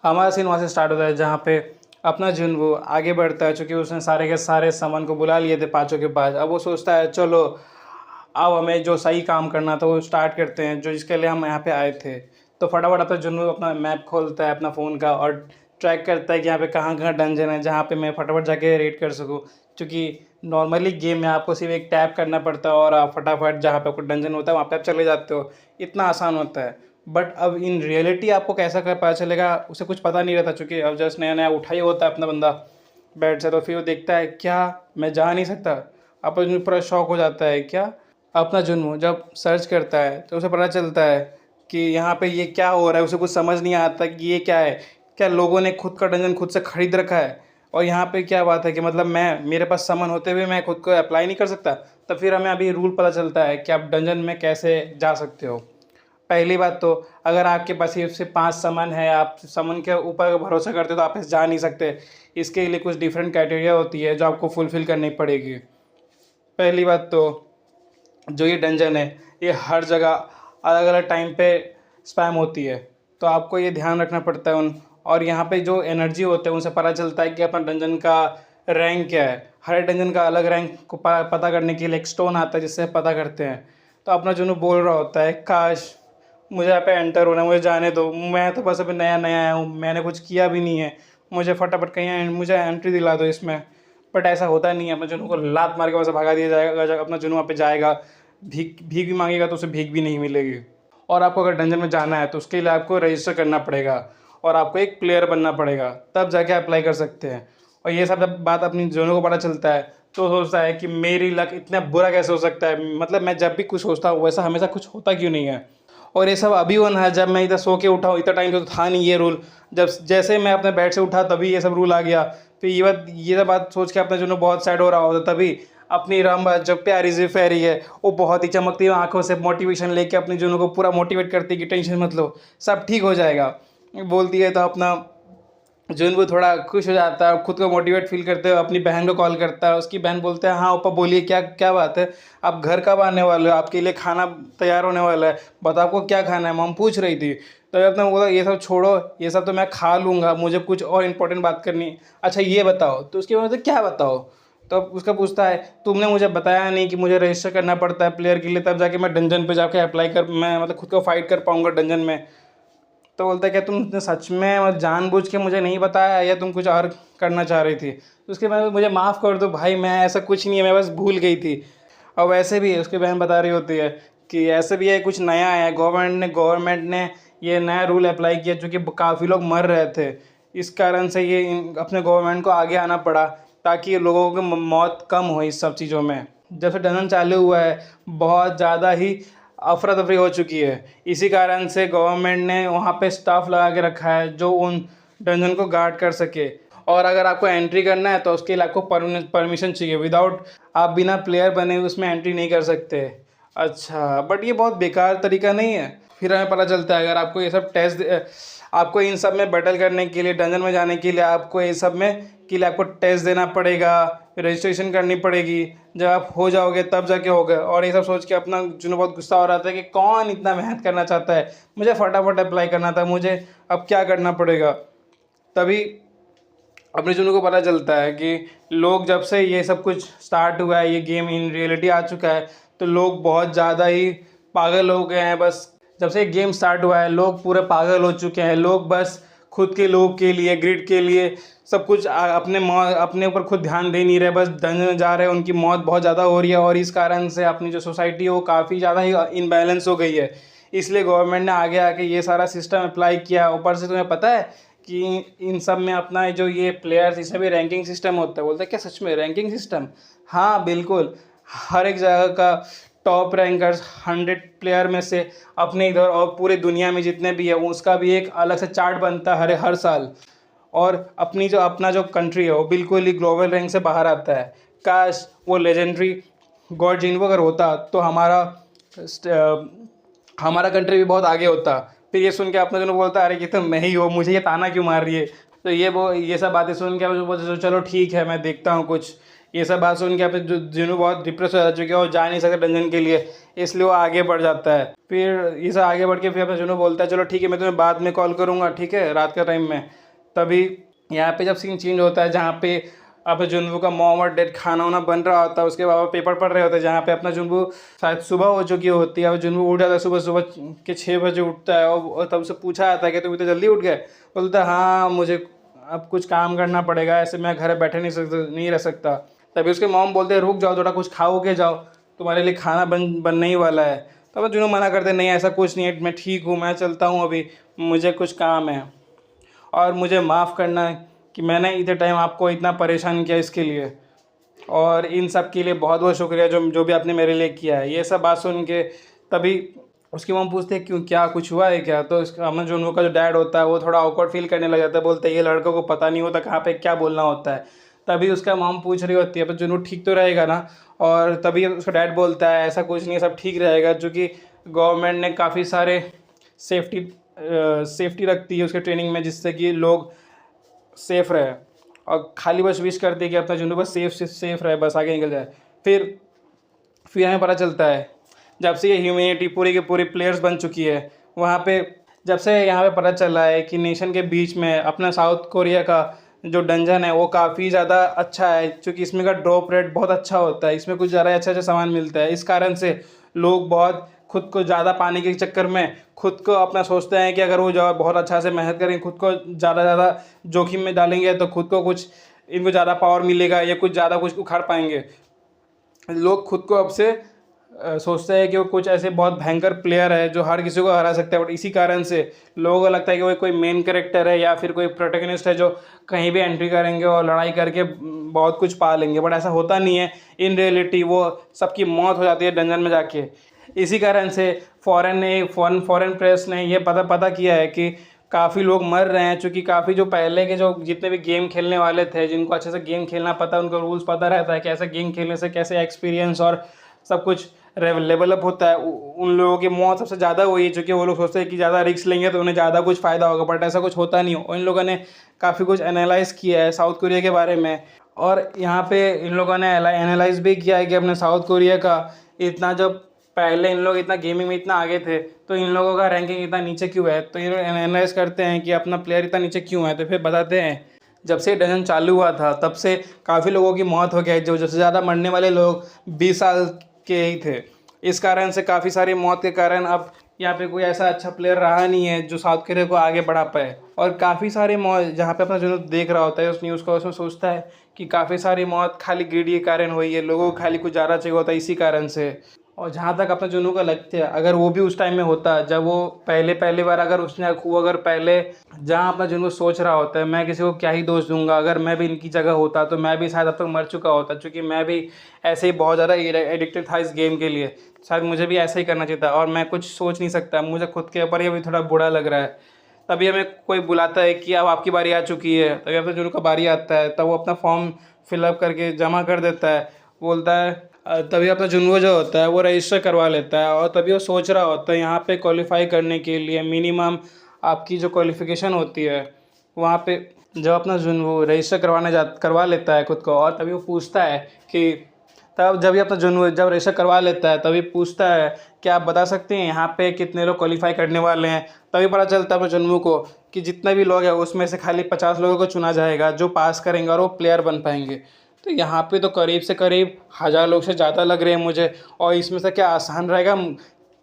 हमारा सीन वहाँ से स्टार्ट होता है जहाँ पे अपना जुनवो आगे बढ़ता है, चूँकि उसने सारे के सारे सामान को बुला लिए थे पाँचों के पास। अब वो सोचता है चलो अब हमें जो सही काम करना था वो स्टार्ट करते हैं, जो जिसके लिए हम यहाँ पे आए थे। तो फटाफट अपना जुनून अपना मैप खोलता है अपना फ़ोन का और ट्रैक करता है कि यहाँ पे कहाँ कहाँ डंजन है, जहाँ पे मैं फटाफट जाके रेड कर सकूँ। क्योंकि नॉर्मली गेम में आपको सिर्फ एक टैप करना पड़ता है और आप फटाफट जहाँ पे आपको डंजन होता है वहाँ पे आप चले जाते हो, इतना आसान होता है। बट अब इन रियलिटी आपको कैसा कर पता चलेगा, उसे कुछ पता नहीं रहता, चूँकि अब जस्ट नया नया उठा ही होता है अपना बंदा बेड से। तो फिर वो देखता है क्या मैं जा नहीं सकता, अब पूरा शौक हो जाता है। क्या अपना जुनून जब सर्च करता है तो उसे पता चलता है कि यहाँ पे ये क्या हो रहा है। उसे कुछ समझ नहीं आता कि ये क्या है, क्या लोगों ने खुद का डंजन खुद से खरीद रखा है, और यहाँ पे क्या बात है कि मतलब मैं मेरे पास सामान होते हुए मैं खुद को अप्लाई नहीं कर सकता। तब फिर हमें अभी रूल पता चलता है कि आप डंजन में कैसे जा सकते हो। पहली बात तो अगर आपके पास ये सिर्फ 5 सामान है, आप सामान के ऊपर भरोसा करते हो तो आप ऐसे जा नहीं सकते। इसके लिए कुछ डिफरेंट क्राइटेरिया होती है जो आपको फुलफ़िल करनी पड़ेगी। पहली बात तो जो ये डंजन है ये हर जगह अलग अलग टाइम पे स्पैम होती है, तो आपको ये ध्यान रखना पड़ता है उन। और यहाँ पे जो एनर्जी होते हैं उनसे पता चलता है कि अपना डंजन का रैंक क्या है। हर डंजन का अलग रैंक को पता करने के लिए एक स्टोन आता है जिससे पता करते हैं। तो अपना जुनू बोल रहा होता है काश मुझे यहाँ पे एंटर होना है, मुझे जाने दो, मैं तो बस अभी नया नया आया हूँ, मैंने कुछ किया भी नहीं है, मुझे फटाफट कहीं मुझे एंट्री दिला दो इसमें। बट ऐसा होता नहीं है, अपने जुनू को लात मार के वहाँ से भगा दिया जाएगा। अपना जुनू वहाँ पे जाएगा, भीख भीख भी मांगेगा तो उसे भीख भी नहीं मिलेगी। और आपको अगर डंजन में जाना है तो उसके लिए आपको रजिस्टर करना पड़ेगा और आपको एक प्लेयर बनना पड़ेगा, तब जाके अप्लाई कर सकते हैं। और ये सब जब बात अपनी जुनू को पता चलता है तो सोचता है कि मेरी लक इतना बुरा कैसे हो सकता है, मतलब मैं जब भी कुछ सोचता हूँ वैसा हमेशा कुछ होता क्यों नहीं है। और ये सब अभी होना है जब मैं इधर सो के उठा हूँ, इतना टाइम तो था नहीं ये रूल। जब जैसे मैं अपने बेड से उठा तभी ये सब रूल आ गया। फिर ये सब बात सोच के अपना जुनू बहुत सैड हो रहा होता, तभी अपनी रामबा जो प्यारी सी फेरी है वो बहुत ही चमकती हुई आंखों से मोटिवेशन लेके अपनी जुनू को पूरा मोटिवेट करती है कि टेंशन मत लो, सब ठीक हो जाएगा बोलती है। तो अपना जुनू थोड़ा खुश हो जाता है, खुद को मोटिवेट फील करते हुए अपनी बहन को कॉल करता है। उसकी बहन बोलते हैं हाँ ऊपर बोलिए क्या क्या बात है, आप घर कब आने वाले हो, आपके लिए खाना तैयार होने वाला है, बताओ आपको क्या खाना है, मम पूछ रही थी। तो अपना बोला ये सब छोड़ो, ये सब तो मैं खा लूँगा, मुझे कुछ और इंपॉर्टेंट बात करनी है। अच्छा ये बताओ, तो उसके बाद क्या बताओ। तो उसका पूछता है तुमने मुझे बताया नहीं कि मुझे रजिस्टर करना पड़ता है प्लेयर के लिए, तब जाके मैं डंजन पे जाके अप्लाई कर मैं मतलब खुद को फाइट कर पाऊंगा डंजन में। तो बोलता है क्या तुमने सच में मतलब जानबूझ के मुझे नहीं बताया या तुम कुछ और करना चाह रही थी। तो उसके बाद मुझे माफ़ कर दो भाई, मैं ऐसा कुछ नहीं है, मैं बस भूल गई थी। और वैसे भी उसकी बहन बता रही होती है कि ऐसे भी है कुछ नया है, गवर्नमेंट ने ये नया रूल अप्लाई किया चूँकि काफ़ी लोग मर रहे थे, इस कारण से ये अपने गवर्नमेंट को आगे आना पड़ा ताकि लोगों की मौत कम हो इस सब चीज़ों में। जब से डंजन चालू हुआ है बहुत ज़्यादा ही अफरा तफरी हो चुकी है, इसी कारण से गवर्नमेंट ने वहाँ पे स्टाफ लगा के रखा है जो उन डंजन को गार्ड कर सके। और अगर आपको एंट्री करना है तो उसके लिए आपको परमिशन चाहिए, विदाउट आप बिना प्लेयर बने उसमें एंट्री नहीं कर सकते। अच्छा बट ये बहुत बेकार तरीका नहीं है। फिर हमें पता चलता है अगर आपको ये सब टेस्ट आपको इन सब में बैटल करने के लिए डंजन में जाने के लिए आपको ये सब में के लिए आपको टेस्ट देना पड़ेगा, रजिस्ट्रेशन करनी पड़ेगी। जब आप हो जाओगे तब जाके होगा। और ये सब सोच के अपना जुनून बहुत गुस्सा हो रहा था कि कौन इतना मेहनत करना चाहता है, मुझे फटाफट अप्लाई करना था, मुझे अब क्या करना पड़ेगा। तभी अपने जुनून को पता चलता है कि लोग जब से ये सब कुछ स्टार्ट हुआ है, ये गेम इन रियलिटी आ चुका है, तो लोग बहुत ज़्यादा ही पागल हो गए हैं। बस जब से गेम स्टार्ट हुआ है लोग पूरे पागल हो चुके हैं। लोग बस खुद के लोग के लिए ग्रिड के लिए सब कुछ अपने ऊपर खुद ध्यान दे नहीं रहे, बस डंजन में जा रहे हैं। उनकी मौत बहुत ज़्यादा हो रही है और इस कारण से अपनी जो सोसाइटी है वो काफ़ी ज़्यादा ही इनबैलेंस हो गई है। इसलिए गवर्नमेंट ने आगे आके ये सारा सिस्टम अप्लाई किया। ऊपर से तुम्हें पता है कि इन सब में अपना जो ये प्लेयर्स इसमें भी रैंकिंग सिस्टम होता है। बोलते हैं क्या सच में रैंकिंग सिस्टम? हाँ बिल्कुल, हर एक जगह का टॉप रैंकर्स 100 प्लेयर में से अपने इधर और पूरे दुनिया में जितने भी है उसका भी एक अलग से चार्ट बनता है हर साल। और अपना जो कंट्री है वो बिल्कुल ही ग्लोबल रैंक से बाहर आता है। काश वो लेजेंडरी गॉड जिन्वो अगर होता तो हमारा कंट्री भी बहुत आगे होता। फिर ये सुन के अपना जो बोलता है अरे ये तो मैं ही हूँ, मुझे ये ताना क्यों मार रही है। तो ये सब बातें सुन के मुझे बोलते चलो ठीक है मैं देखता हूँ कुछ ये सब बात सुन के अपने जुनू बहुत डिप्रेस हो जाता है, क्योंकि वो जा नहीं सकता डंजन के लिए, इसलिए वो आगे बढ़ जाता है। फिर ये सब आगे बढ़ के फिर अपना जुनू बोलता है चलो ठीक है, मैं तुम्हें बाद में कॉल करूँगा, ठीक है, रात का टाइम में। तभी यहाँ पे जब सीन चेंज होता है, जहाँ पे अब जुनू का मॉम और डैड खाना वाना बन रहा होता है, उसके बाबा पेपर पढ़ रहे होते हैं, जहाँ पे अपना जुनू शायद सुबह हो चुकी होती है। अब जुनू उठ जाता है, सुबह सुबह के 6 बजे उठता है, और तब से पूछा जाता है कि तुम इतने जल्दी उठ गए। बोलता है हाँ, मुझे अब कुछ काम करना पड़ेगा, ऐसे मैं घर बैठे नहीं रह सकता। तभी उसके मॉम बोलते हैं रुक जाओ थोड़ा, कुछ खाओ के जाओ, तुम्हारे लिए खाना बनने ही वाला है। तब जुनू मना करते नहीं, ऐसा कुछ नहीं है, मैं ठीक हूँ, मैं चलता हूँ, अभी मुझे कुछ काम है, और मुझे माफ़ करना कि मैंने इतने टाइम आपको इतना परेशान किया इसके लिए, और इन सब के लिए बहुत बहुत शुक्रिया जो भी आपने मेरे लिए किया है। ये सब बात सुन के तभी उसकी मॉम पूछते हैं क्यों, क्या कुछ हुआ है क्या। तो इसका अमन जुनू का जो डैड होता है वो थोड़ा ऑकवर्ड फील करने लग जाता है, बोलते हैं ये लड़कों को पता नहीं होता कहाँ पे क्या बोलना होता है। तभी उसका मॉम पूछ रही होती है पर जुनू ठीक तो रहेगा ना, और तभी उसका डैड बोलता है ऐसा कुछ नहीं है, सब ठीक रहेगा, क्योंकि गवर्नमेंट ने काफ़ी सारे सेफ्टी रखती है उसके ट्रेनिंग में, जिससे कि लोग सेफ रहे, और खाली बस विश करते कि अपना जुनू बस सेफ रहे, बस आगे निकल जाए। फिर हमें पता चलता है जब से ये ह्यूमैनिटी पूरी की पूरी प्लेयर्स बन चुकी है, वहाँ पे जब से यहाँ पे पता चला है कि नेशन के बीच में अपना साउथ कोरिया का जो डंजन है वो काफ़ी ज़्यादा अच्छा है, क्योंकि इसमें का ड्रॉप रेट बहुत अच्छा होता है, इसमें कुछ ज़्यादा अच्छा सामान मिलता है। इस कारण से लोग बहुत खुद को ज़्यादा पाने के चक्कर में खुद को अपना सोचते हैं कि अगर वो जो बहुत अच्छा से मेहनत करेंगे, खुद को ज़्यादा जोखिम में डालेंगे तो खुद को कुछ इनको ज़्यादा पावर मिलेगा या कुछ ज़्यादा कुछ उखाड़ पाएंगे। लोग खुद को अब से सोचते हैं कि वो कुछ ऐसे बहुत भयंकर प्लेयर है जो हर किसी को हरा सकता है, बट इसी कारण से लोगों को लगता है कि वो कोई मेन कैरेक्टर है या फिर कोई प्रोटैगनिस्ट है जो कहीं भी एंट्री करेंगे और लड़ाई करके बहुत कुछ पा लेंगे, बट ऐसा होता नहीं है। इन रियलिटी वो सबकी मौत हो जाती है डंजन में जाके। इसी कारण से फॉरेन प्रेस ने ये पता किया है कि काफ़ी लोग मर रहे हैं, क्योंकि काफ़ी जो पहले के जो जितने भी गेम खेलने वाले थे, जिनको अच्छे से गेम खेलना पता, उनको रूल्स पता रहता है कैसे गेम खेलने से कैसे एक्सपीरियंस और सब कुछ लेवल अप होता है, उन लोगों की मौत सबसे ज़्यादा हुई है, क्योंकि वो लोग सोचते हैं कि ज़्यादा रिस्क लेंगे तो उन्हें ज़्यादा कुछ फ़ायदा होगा, बट ऐसा कुछ होता नहीं हो। इन लोगों ने काफ़ी कुछ एनालाइज़ किया है साउथ कोरिया के बारे में, और यहाँ पे इन लोगों ने एनालाइज भी किया है कि अपने साउथ कोरिया का इतना, जब पहले इन लोग इतना गेमिंग में इतना आगे थे तो इन लोगों का रैंकिंग इतना नीचे क्यों है। तो ये लोग एनालाइज करते हैं कि अपना प्लेयर इतना नीचे क्यों है, तो फिर बताते हैं जब से डजन चालू हुआ था तब से काफ़ी लोगों की मौत हो गई, जो सबसे ज़्यादा मरने वाले लोग 20 साल के ही थे। इस कारण से काफ़ी सारी मौत के कारण अब यहाँ पे कोई ऐसा अच्छा प्लेयर रहा नहीं है जो साउथ कोरिया को आगे बढ़ा पाए। और काफ़ी सारी मौत जहाँ पे अपना जो देख रहा होता है उस न्यूज़ को, उसमें सोचता है कि काफ़ी सारी मौत खाली ग्रीड के कारण हुई है, लोगों को खाली कुछ ज़्यादा चाहिए होता है इसी कारण से। और जहाँ तक अपना जुनू का लगता है, अगर वो भी उस टाइम में होता जब वो पहली बार अगर उसने अगर पहले जहाँ अपना जुनू सोच रहा होता है मैं किसी को क्या ही दोष दूंगा, अगर मैं भी इनकी जगह होता तो मैं भी शायद अब तक मर चुका होता, क्योंकि मैं भी ऐसे ही बहुत ज़्यादा एडिक्टेड था इस गेम के लिए, शायद मुझे भी ऐसा ही करना चाहिए था, और मैं कुछ सोच नहीं सकता, मुझे खुद के ऊपर ही अभी थोड़ा बुरा लग रहा है। तभी हमें कोई बुलाता है कि अब आपकी बारी आ चुकी है, तभी अपना जुनू का बारी आता है, तब वो अपना फॉर्म फिलअप करके जमा कर देता है, बोलता है तभी अपना जुनू जो होता है वो रजिस्टर करवा लेता है। और तभी वो सोच रहा होता है यहाँ पे क्वालिफाई करने के लिए मिनिमम आपकी जो क्वालिफ़िकेशन होती है वहाँ पे, जब अपना जुनू रजिस्टर करवा लेता है खुद को, और तभी वो पूछता है कि तब जब भी अपना जुनू जब रजिस्टर करवा लेता है तभी पूछता है कि आप बता सकते हैं यहाँ पे कितने लोग क्वालिफाई करने वाले हैं। तभी पता चलता है अपने जुनू को कि जितने भी लोग हैं उसमें से खाली 50 लोगों को चुना जाएगा जो पास करेंगे और वो प्लेयर बन पाएंगे। तो यहाँ पे तो करीब से करीब 1000 लोग से ज़्यादा लग रहे हैं मुझे, और इसमें से क्या आसान रहेगा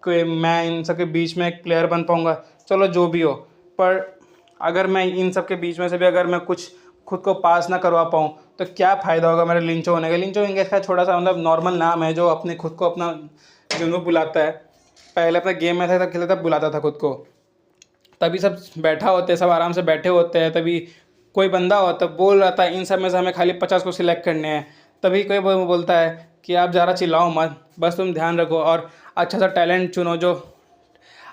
कि मैं इन सब के बीच में एक प्लेयर बन पाऊँगा। चलो जो भी हो, पर अगर मैं इन सब के बीच में से भी अगर मैं कुछ खुद को पास ना करवा पाऊँ तो क्या फ़ायदा होगा मेरे लिंचो होने का। लिंचो इंग्लिश का छोटा सा मतलब नॉर्मल नाम है जो अपने खुद को अपना जुनू बुलाता है, पहले अपना गेम में था तब खेलता तब बुलाता था खुद को। तभी सब बैठा होते हैं, सब आराम से बैठे होते हैं, तभी कोई बंदा होता बोल रहा था इन सब में से हमें खाली 50 को सिलेक्ट करने हैं। तभी कोई बोलता है कि आप ज़्यादा चिल्लाओ मत, बस तुम ध्यान रखो और अच्छा सा टैलेंट चुनो, जो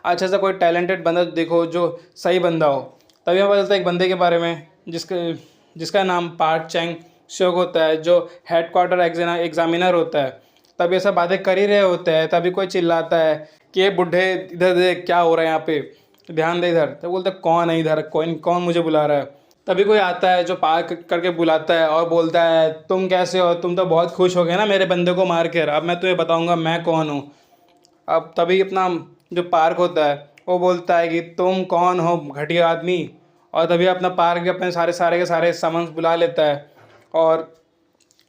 अच्छा सा कोई टैलेंटेड बंदा देखो जो सही बंदा हो। तभी हमें पता चलता है एक बंदे के बारे में जिसका नाम पार्क चैंग श्योक होता है, जो हेड क्वार्टर एग्जामिनर होता है। तभी ऐसा बातें कर ही रहे होते हैं, तभी कोई चिल्लाता है कि ये बुढ़े इधर देख क्या हो रहा है यहाँ पे, ध्यान दे इधर। तो बोलते कौन है इधर, कौन मुझे बुला रहा है। तभी कोई आता है जो पार करके बुलाता है और बोलता है तुम कैसे हो, तुम तो बहुत खुश हो गए ना मेरे बंदे को मार कर, अब मैं तुम्हें बताऊंगा मैं कौन हूँ। अब तभी अपना जो पार्क होता है वो बोलता है कि तुम कौन हो घटिया आदमी, और तभी अपना पार्क अपने सारे सारे के सारे सामान बुला लेता है। और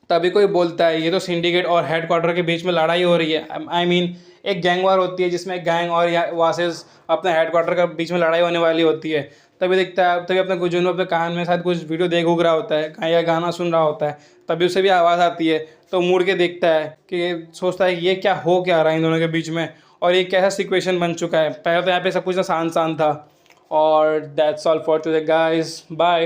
तभी कोई बोलता है ये तो सिंडिकेट और हेडक्वार्टर के बीच में लड़ाई हो रही है, आई मीन एक गैंग वार होती है जिसमें गैंग और वासेस अपने हेडक्वार्टर के बीच में लड़ाई होने वाली होती है। तभी देखता है, तभी अपने गुजून अपने कान में शायद कुछ वीडियो देख उग रहा होता है, कहीं या गाना सुन रहा होता है, तभी उसे भी आवाज़ आती है। तो मुड़ के देखता है कि सोचता है कि ये क्या हो क्या रहा है इन दोनों के बीच में, और ये कैसा सिचुएशन बन चुका है। पहले तो यहाँ पे सब कुछ शांत शांत था। और that's all for today guys, bye.